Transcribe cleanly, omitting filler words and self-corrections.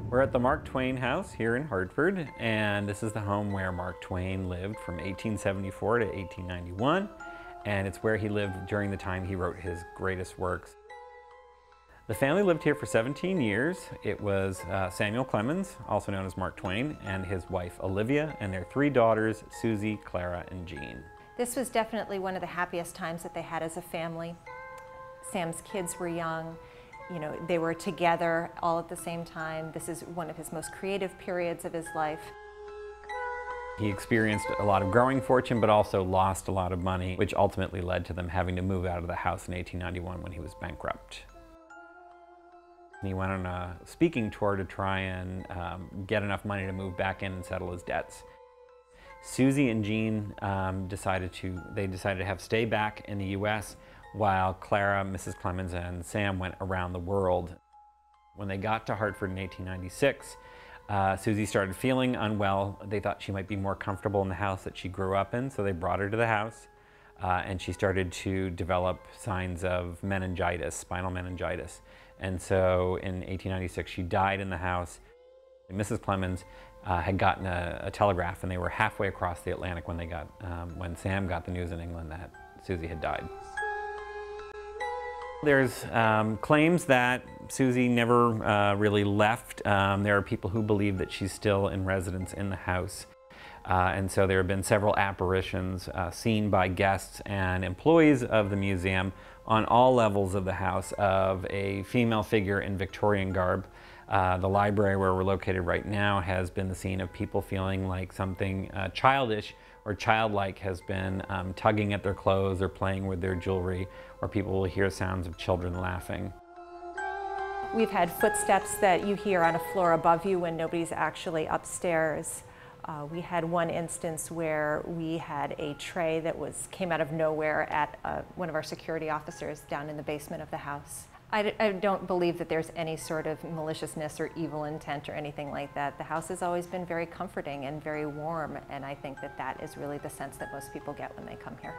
We're at the Mark Twain house here in Hartford, and this is the home where Mark Twain lived from 1874 to 1891, and it's where he lived during the time he wrote his greatest works. The family lived here for 17 years. It was Samuel Clemens, also known as Mark Twain, and his wife Olivia, and their three daughters, Susie, Clara, and Jean. This was definitely one of the happiest times that they had as a family. Sam's kids were young. You know, they were together all at the same time. This is one of his most creative periods of his life. He experienced a lot of growing fortune, but also lost a lot of money, which ultimately led to them having to move out of the house in 1891 when he was bankrupt. He went on a speaking tour to try and get enough money to move back in and settle his debts. Susie and Jean decided to stay back in the U.S. while Clara, Mrs. Clemens, and Sam went around the world. When they got to Hartford in 1896, Susie started feeling unwell. They thought she might be more comfortable in the house that she grew up in, so they brought her to the house, and she started to develop signs of meningitis, spinal meningitis. And so in 1896, she died in the house. Mrs. Clemens had gotten a telegraph, and they were halfway across the Atlantic when Sam got the news in England that Susie had died. There's claims that Susie never really left. There are people who believe that she's still in residence in the house. And so there have been several apparitions seen by guests and employees of the museum on all levels of the house of a female figure in Victorian garb. The library where we're located right now has been the scene of people feeling like something childish or childlike has been tugging at their clothes or playing with their jewelry, or people will hear sounds of children laughing. We've had footsteps that you hear on a floor above you when nobody's actually upstairs. We had one instance where we had a tray that came out of nowhere at one of our security officers down in the basement of the house. I don't believe that there's any sort of maliciousness or evil intent or anything like that. The house has always been very comforting and very warm, and I think that that is really the sense that most people get when they come here.